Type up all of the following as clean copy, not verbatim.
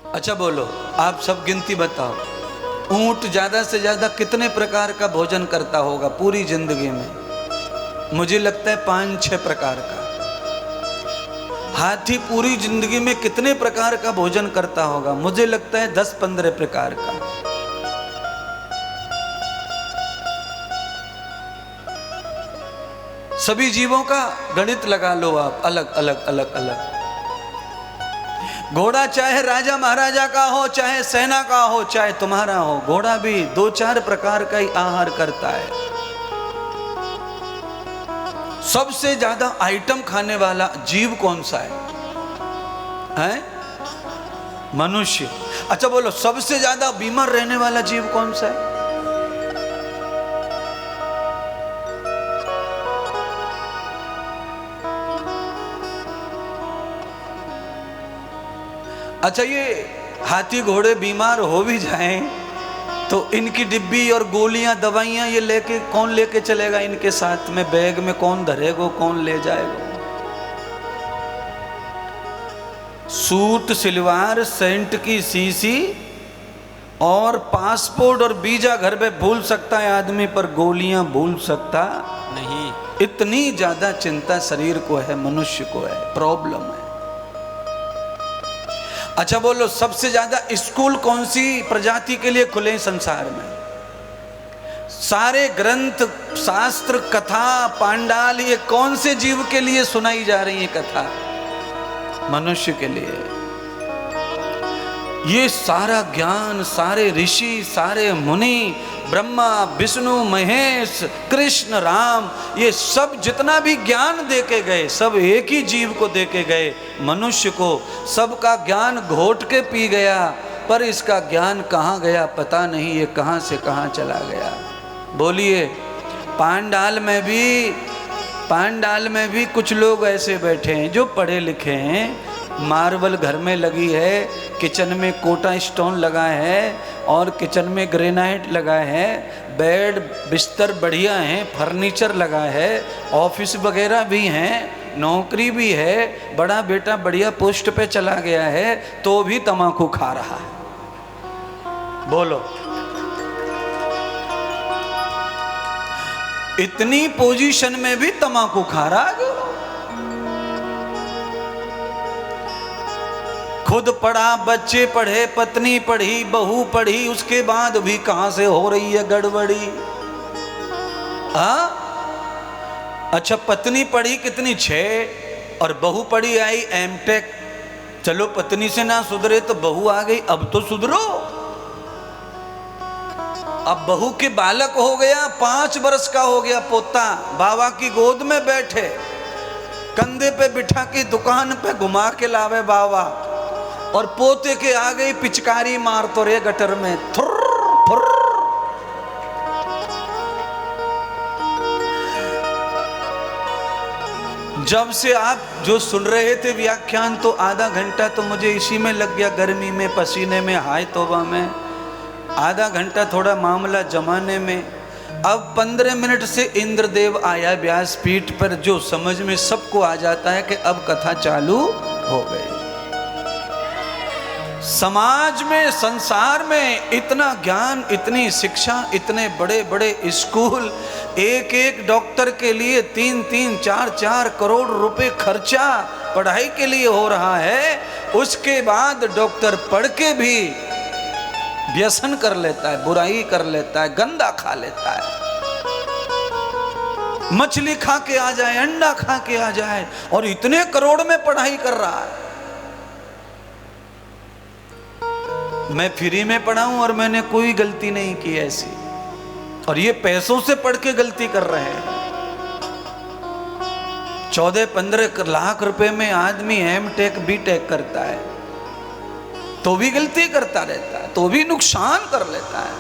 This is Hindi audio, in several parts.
अच्छा बोलो, आप सब गिनती बताओ, ऊंट ज्यादा से ज्यादा कितने प्रकार का भोजन करता होगा पूरी जिंदगी में? मुझे लगता है 5-6 प्रकार का। हाथी पूरी जिंदगी में कितने प्रकार का भोजन करता होगा? मुझे लगता है 10-15 प्रकार का। सभी जीवों का गणित लगा लो आप, अलग अलग अलग अलग। घोड़ा चाहे राजा महाराजा का हो, चाहे सेना का हो, चाहे तुम्हारा हो, घोड़ा भी 2-4 प्रकार का ही आहार करता है। सबसे ज्यादा आइटम खाने वाला जीव कौन सा है? मनुष्य। अच्छा बोलो, सबसे ज्यादा बीमार रहने वाला जीव कौन सा है? अच्छा, ये हाथी घोड़े बीमार हो भी जाएं तो इनकी डिब्बी और गोलियां दवाइयां ये लेके कौन लेके चलेगा? इनके साथ में बैग में कौन धरेगा, कौन ले जाएगा? सूट, सलवार, सेंट की शीशी और पासपोर्ट और वीजा घर पे भूल सकता है आदमी, पर गोलियां भूल सकता नहीं। इतनी ज्यादा चिंता शरीर को है, मनुष्य को है, प्रॉब्लम है। अच्छा बोलो, सबसे ज्यादा स्कूल कौन सी प्रजाति के लिए खुले संसार में? सारे ग्रंथ, शास्त्र, कथा, पांडाल, ये कौन से जीव के लिए सुनाई जा रही है कथा? मनुष्य के लिए। ये सारा ज्ञान, सारे ऋषि, सारे मुनि, ब्रह्मा, विष्णु, महेश, कृष्ण, राम, ये सब जितना भी ज्ञान देके गए, सब एक ही जीव को देके गए, मनुष्य को। सबका ज्ञान घोट के पी गया, पर इसका ज्ञान कहाँ गया पता नहीं, ये कहाँ से कहाँ चला गया। बोलिए, पांडाल में भी कुछ लोग ऐसे बैठे हैं जो पढ़े लिखे हैं, मार्बल घर में लगी है, किचन में कोटा स्टोन लगा है और किचन में ग्रेनाइट लगा है, बेड बिस्तर बढ़िया है, फर्नीचर लगा है, ऑफिस वगैरह भी हैं, नौकरी भी है, बड़ा बेटा बढ़िया पोस्ट पे चला गया है, तो भी तम्बाकू खा रहा है। बोलो, इतनी पोजीशन में भी तम्बाकू खा रहा है। खुद पढ़ा, बच्चे पढ़े, पत्नी पढ़ी, बहू पढ़ी, उसके बाद भी कहां से हो रही है गड़बड़ी? अच्छा, पत्नी पढ़ी कितनी 6 और बहू पढ़ी आई एमटेक। चलो, पत्नी से ना सुधरे तो बहू आ गई, अब तो सुधरो। अब बहू के बालक हो गया, 5 वर्ष का हो गया पोता, बाबा की गोद में बैठे, कंधे पे बिठा के दुकान पे घुमा के लावे बाबा, और पोते के आ गई पिचकारी मार तो रे गटर में, थुर थुर। जब से आप जो सुन रहे थे व्याख्यान, तो आधा घंटा तो मुझे इसी में लग गया, गर्मी में, पसीने में, हाय तौबा में, आधा घंटा थोड़ा मामला जमाने में। अब 15 मिनट से इंद्रदेव आया व्यासपीठ पर, जो समझ में सबको आ जाता है कि अब कथा चालू हो गई। समाज में, संसार में इतना ज्ञान, इतनी शिक्षा, इतने बड़े बड़े स्कूल, एक एक डॉक्टर के लिए 3-3, 4-4 करोड़ रुपए खर्चा पढ़ाई के लिए हो रहा है। उसके बाद डॉक्टर पढ़ के भी व्यसन कर लेता है, बुराई कर लेता है, गंदा खा लेता है, मछली खा के आ जाए, अंडा खा के आ जाए, और इतने करोड़ में पढ़ाई कर रहा है। मैं फ्री में पढ़ाऊं और मैंने कोई गलती नहीं की ऐसी, और ये पैसों से पढ़ के गलती कर रहे हैं। 14-15 लाख रुपए में आदमी एमटेक बीटेक करता है, तो भी गलती करता रहता है, तो भी नुकसान कर लेता है।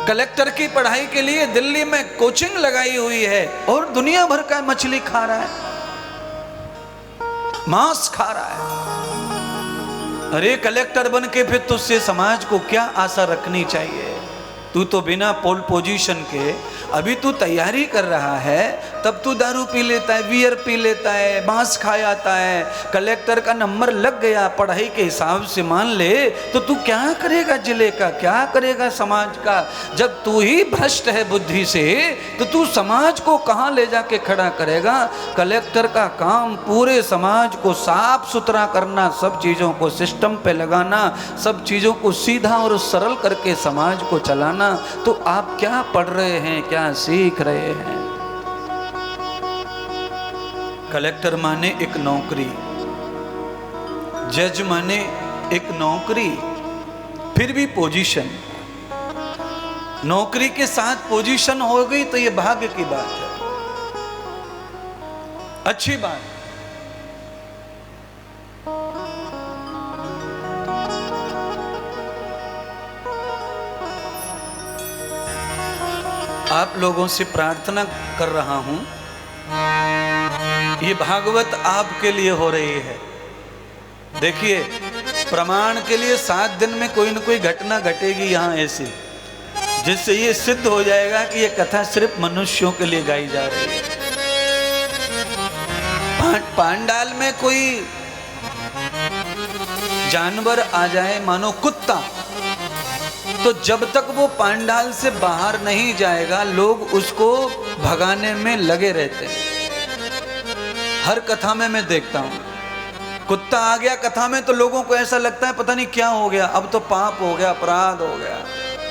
कलेक्टर की पढ़ाई के लिए दिल्ली में कोचिंग लगाई हुई है, और दुनिया भर का मछली खा रहा है, मांस खा रहा है। अरे कलेक्टर बन के फिर तुझसे समाज को क्या आशा रखनी चाहिए? तू तो बिना पोल पोजीशन के अभी तू तैयारी कर रहा है, तब तू दारू पी लेता है, बियर पी लेता है, मांस खा जाता है, कलेक्टर का नंबर लग गया पढ़ाई के हिसाब से मान ले, तो तू क्या करेगा जिले का, क्या करेगा समाज का? जब तू ही भ्रष्ट है बुद्धि से, तो तू समाज को कहाँ ले जाके खड़ा करेगा? कलेक्टर का काम पूरे समाज को साफ सुथरा करना, सब चीज़ों को सिस्टम पे लगाना, सब चीज़ों को सीधा और सरल करके समाज को चलाना। तो आप क्या पढ़ रहे हैं, क्या सीख रहे हैं? कलेक्टर माने एक नौकरी, जज माने एक नौकरी, फिर भी पोजीशन। नौकरी के साथ पोजीशन हो गई तो ये भाग्य की बात है, अच्छी बात। आप लोगों से प्रार्थना कर रहा हूं, ये भागवत आपके लिए हो रही है। देखिए, प्रमाण के लिए 7 दिन में कोई न कोई घटना घटेगी यहां ऐसी, जिससे ये सिद्ध हो जाएगा कि ये कथा सिर्फ मनुष्यों के लिए गाई जा रही है। पांडाल में कोई जानवर आ जाए, मानो कुत्ता, तो जब तक वो पांडाल से बाहर नहीं जाएगा, लोग उसको भगाने में लगे रहते हैं। हर कथा में मैं देखता हूं, कुत्ता आ गया कथा में तो लोगों को ऐसा लगता है पता नहीं क्या हो गया, अब तो पाप हो गया, अपराध हो गया,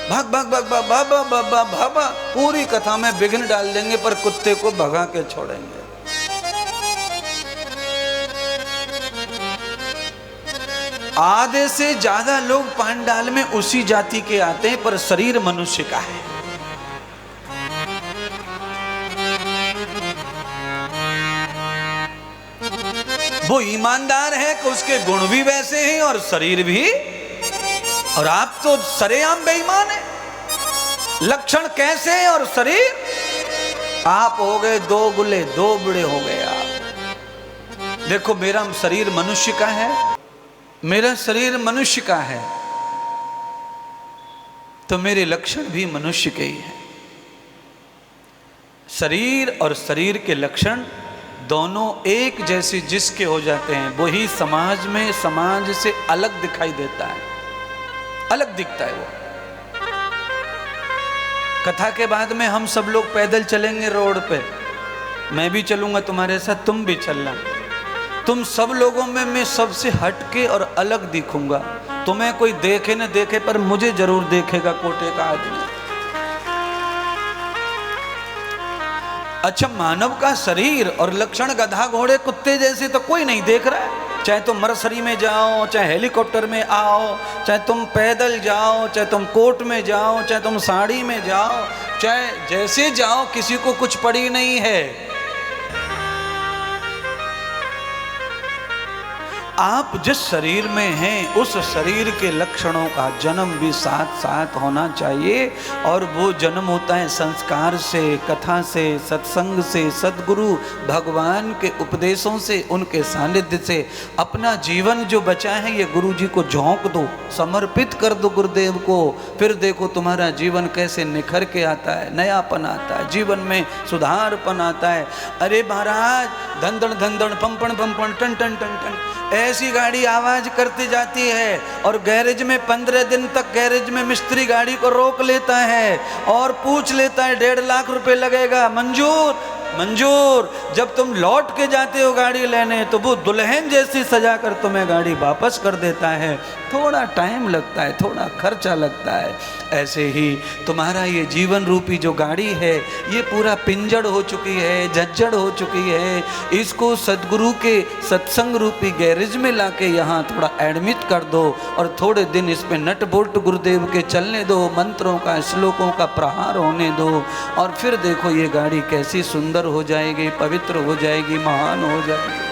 भाग भाग भाग भाग बाबा बाबा बाबा, पूरी कथा में विघ्न डाल देंगे, पर कुत्ते को भगा के छोड़ेंगे। आधे से ज्यादा लोग पांडाल में उसी जाति के आते हैं, पर शरीर मनुष्य का है। वो ईमानदार है कि उसके गुण भी वैसे हैं और शरीर भी, और आप तो सरेआम बेईमान है। लक्षण कैसे हैं और शरीर? आप हो गए दो गुले, दो बुढ़े हो गए आप। देखो, मेरा शरीर मनुष्य का है, मेरा शरीर मनुष्य का है, तो मेरे लक्षण भी मनुष्य के ही हैं। शरीर और शरीर के लक्षण दोनों एक जैसे जिसके हो जाते हैं, वही समाज में समाज से अलग दिखाई देता है, अलग दिखता है वो। कथा के बाद में हम सब लोग पैदल चलेंगे रोड पे, मैं भी चलूंगा तुम्हारे साथ, तुम भी चलना। तुम सब लोगों में मैं सबसे हटके और अलग दिखूंगा। तुम्हें कोई देखे न देखे, पर मुझे जरूर देखेगा कोटे का आदमी। अच्छा, मानव का शरीर और लक्षण गधा घोड़े कुत्ते जैसे तो कोई नहीं देख रहा है। चाहे तुम मरसरी में जाओ, चाहे हेलीकॉप्टर में आओ, चाहे तुम पैदल जाओ, चाहे तुम कोट में जाओ, चाहे तुम साड़ी में जाओ, चाहे जैसे जाओ, किसी को कुछ पड़ी नहीं है। आप जिस शरीर में हैं, उस शरीर के लक्षणों का जन्म भी साथ साथ होना चाहिए, और वो जन्म होता है संस्कार से, कथा से, सत्संग से, सद्गुरु भगवान के उपदेशों से, उनके सानिध्य से। अपना जीवन जो बचा है ये गुरु जी को झोंक दो, समर्पित कर दो गुरुदेव को, फिर देखो तुम्हारा जीवन कैसे निखर के आता है, नयापन आता है, जीवन में सुधारपन आता है। अरे महाराज, धंधन धंधन पंपण पंपण टन टन टन टन ऐसी गाड़ी आवाज करती जाती है, और गैरेज में 15 दिन तक गैरेज में मिस्त्री गाड़ी को रोक लेता है और पूछ लेता है 1.5 लाख रुपए लगेगा, मंजूर मंजूर। जब तुम लौट के जाते हो गाड़ी लेने, तो वो दुल्हन जैसी सजा कर तुम्हें गाड़ी वापस कर देता है। थोड़ा टाइम लगता है, थोड़ा खर्चा लगता है। ऐसे ही तुम्हारा ये जीवन रूपी जो गाड़ी है, ये पूरा पिंजड़ हो चुकी है, झज्जड़ हो चुकी है। इसको सद्गुरु के सत्संग रूपी गैरेज में लाके यहाँ थोड़ा एडमिट कर दो, और थोड़े दिन इस पे नट बोल्ट गुरुदेव के चलने दो, मंत्रों का, श्लोकों का प्रहार होने दो, और फिर देखो ये गाड़ी कैसी सुंदर हो जाएगी, पवित्र हो जाएगी, महान हो जाएगी।